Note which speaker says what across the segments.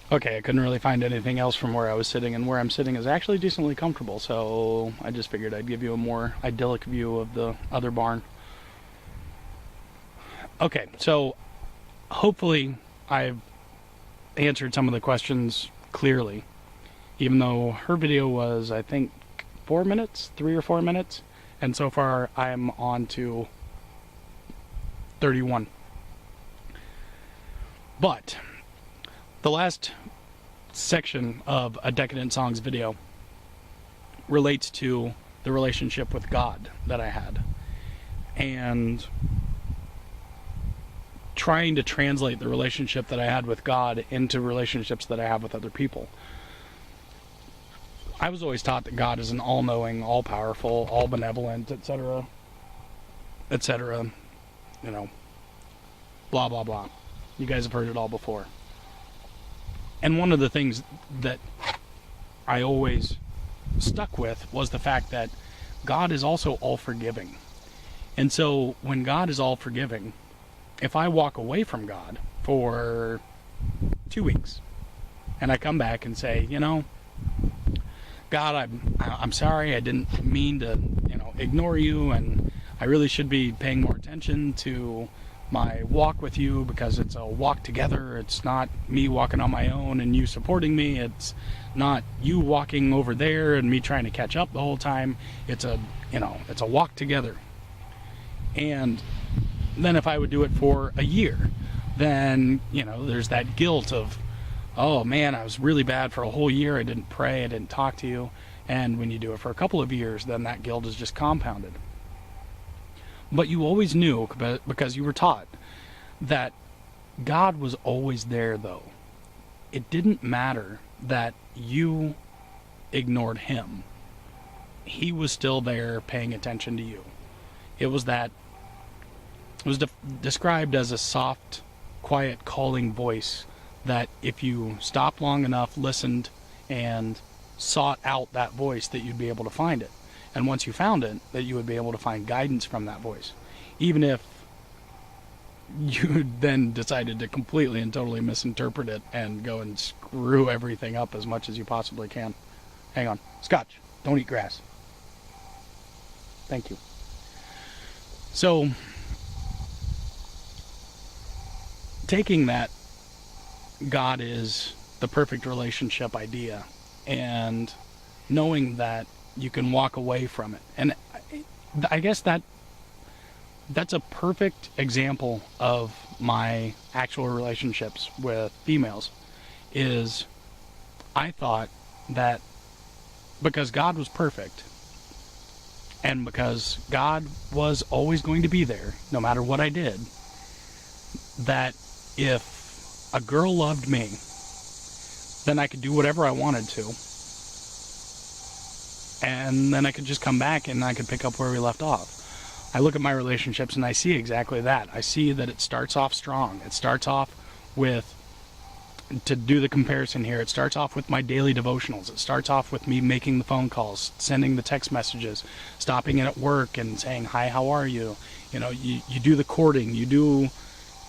Speaker 1: Okay, I couldn't really find anything else from where I was sitting, and where I'm sitting is actually decently comfortable, so I just figured I'd give you a more idyllic view of the other barn. Okay, so hopefully I've answered some of the questions clearly, even though her video was, I think, 4 minutes, 3 or 4 minutes, and so far I'm on to 31. But the last section of A Decadent Songs video relates to the relationship with God that I had, and trying to translate the relationship that I had with God into relationships that I have with other people. I was always taught that God is an all-knowing, all-powerful, all-benevolent, etc., etc., you know, blah, blah, blah. You guys have heard it all before. And one of the things that I always stuck with was the fact that God is also all-forgiving. And so when God is all-forgiving, if I walk away from God for 2 weeks and I come back and say, you know, God, I'm sorry, I didn't mean to, ignore you, and I really should be paying more attention to my walk with you, because it's a walk together. It's not me walking on my own and you supporting me. It's not you walking over there and me trying to catch up the whole time. It's a walk together. And then if I would do it for a year, then, there's that guilt of, oh man, I was really bad for a whole year. I didn't pray, I didn't talk to you. And when you do it for a couple of years, then that guilt is just compounded. But you always knew, because you were taught, that God was always there, though. It didn't matter that you ignored him. He was still there paying attention to you. It was described as a soft, quiet, calling voice that if you stopped long enough, listened, and sought out that voice, that you'd be able to find it. And once you found it, that you would be able to find guidance from that voice. Even if you then decided to completely and totally misinterpret it and go and screw everything up as much as you possibly can. Hang on. Scotch, don't eat grass. Thank you. So, taking that God is the perfect relationship idea and knowing that you can walk away from it. And I guess that's a perfect example of my actual relationships with females. Is I thought that because God was perfect, and because God was always going to be there no matter what I did, that if a girl loved me, then I could do whatever I wanted to, and then I could just come back and I could pick up where we left off. I look at my relationships and I see exactly that. I see that it starts off strong. It starts off with, to do the comparison here, it starts off with my daily devotionals. It starts off with me making the phone calls, sending the text messages, stopping in at work and saying, hi, how are you? You do the courting, you do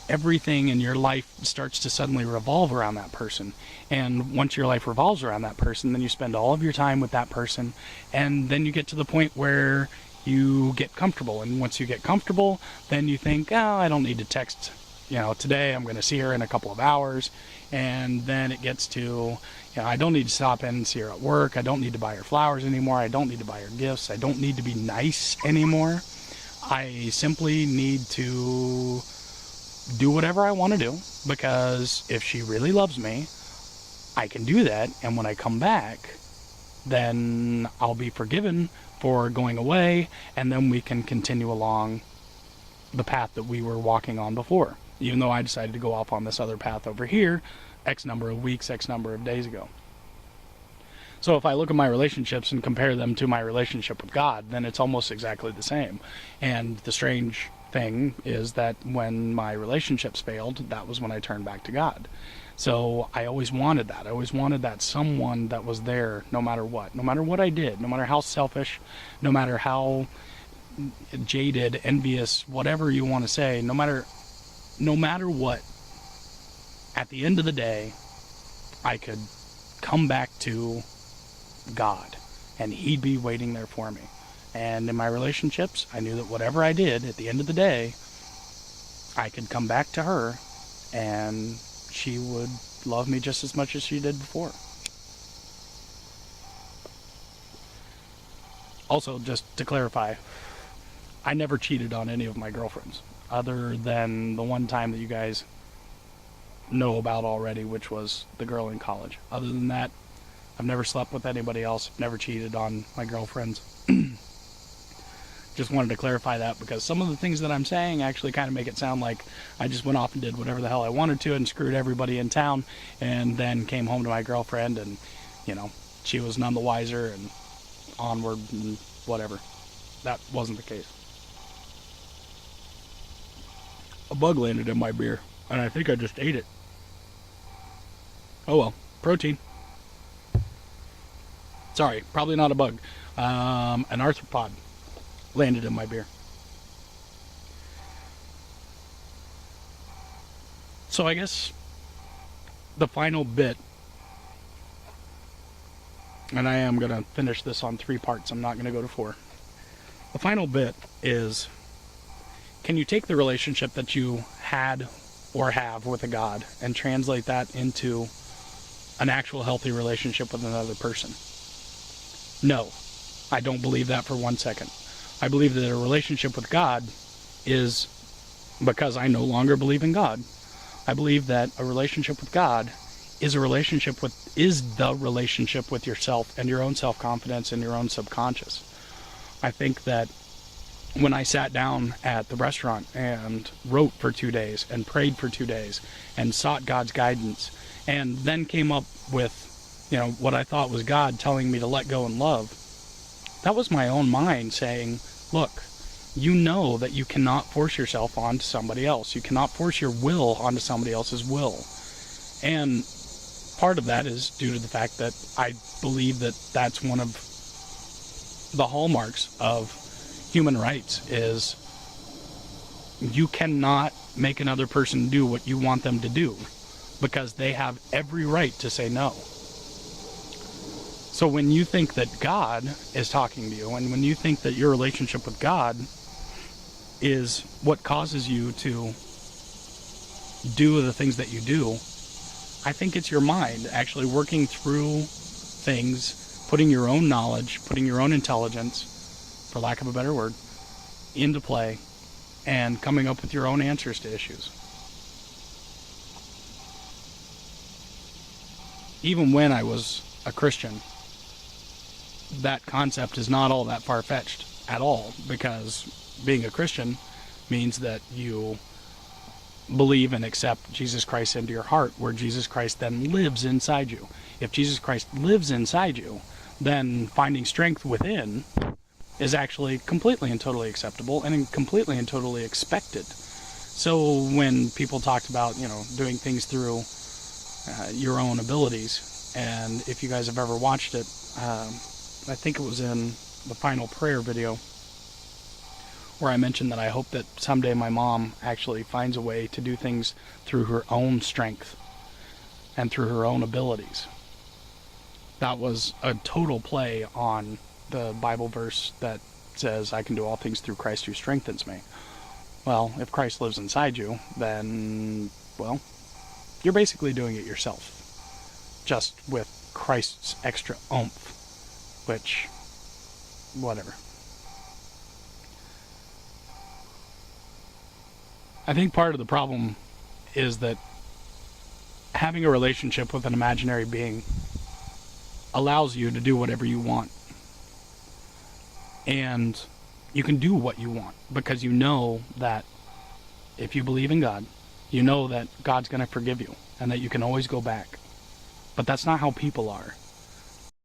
Speaker 1: everything, and your life starts to suddenly revolve around that person. And once your life revolves around that person, then you spend all of your time with that person, and then you get to the point where you get comfortable. And once you get comfortable, then you think, oh, I don't need to text, today. I'm going to see her in a couple of hours. And then it gets to, I don't need to stop in and see her at work. I don't need to buy her flowers anymore. I don't need to buy her gifts. I don't need to be nice anymore. I simply need to do whatever I want to do, because if she really loves me, I can do that. And when I come back, then I'll be forgiven for going away, and then we can continue along the path that we were walking on before, even though I decided to go off on this other path over here X number of weeks, X number of days ago. So if I look at my relationships and compare them to my relationship with God, then it's almost exactly the same. And the strange thing is that when my relationships failed, that was when I turned back to God. So I always wanted that. I always wanted that someone that was there no matter what. No matter what I did, no matter how selfish, no matter how jaded, envious, whatever you want to say, no matter what, at the end of the day, I could come back to God, and He'd be waiting there for me. And in my relationships, I knew that whatever I did, at the end of the day, I could come back to her, and she would love me just as much as she did before. Also, just to clarify, I never cheated on any of my girlfriends, other than the one time that you guys know about already, which was the girl in college. Other than that, I've never slept with anybody else, never cheated on my girlfriends. Just wanted to clarify that, because some of the things that I'm saying actually kind of make it sound like I just went off and did whatever the hell I wanted to and screwed everybody in town, and then came home to my girlfriend and, you know, she was none the wiser and onward and whatever. That wasn't the case. A bug landed in my beer, and I think I just ate it. Oh well, protein. Sorry, probably not a bug. An arthropod landed in my beer. So I guess the final bit, and I am going to finish this on 3 parts, I'm not going to go to 4. The final bit is, can you take the relationship that you had or have with a God and translate that into an actual healthy relationship with another person? No, I don't believe that for 1 second. I believe that a relationship with God is, because I no longer believe in God, I believe that a relationship with God is the relationship with yourself and your own self-confidence and your own subconscious. I think that when I sat down at the restaurant and wrote for 2 days and prayed for 2 days and sought God's guidance, and then came up with, you know, what I thought was God telling me to let go and love, that was my own mind saying, look, you know that you cannot force yourself onto somebody else. You cannot force your will onto somebody else's will. And part of that is due to the fact that I believe that that's one of the hallmarks of human rights, is you cannot make another person do what you want them to do, because they have every right to say no. So when you think that God is talking to you, and when you think that your relationship with God is what causes you to do the things that you do, I think it's your mind actually working through things, putting your own knowledge, putting your own intelligence, for lack of a better word, into play, and coming up with your own answers to issues. Even when I was a Christian, that concept is not all that far-fetched at all, because being a Christian means that you believe and accept Jesus Christ into your heart, where Jesus Christ then lives inside you. If Jesus Christ lives inside you, then finding strength within is actually completely and totally acceptable and completely and totally expected. So when people talked about, you know, doing things through your own abilities, and if you guys have ever watched it, I think it was in the final prayer video where I mentioned that I hope that someday my mom actually finds a way to do things through her own strength and through her own abilities. That was a total play on the Bible verse that says, I can do all things through Christ who strengthens me. Well, if Christ lives inside you, then, well, you're basically doing it yourself, just with Christ's extra oomph, which, whatever. I think part of the problem is that having a relationship with an imaginary being allows you to do whatever you want. And you can do what you want because you know that if you believe in God, you know that God's going to forgive you and that you can always go back. But that's not how people are.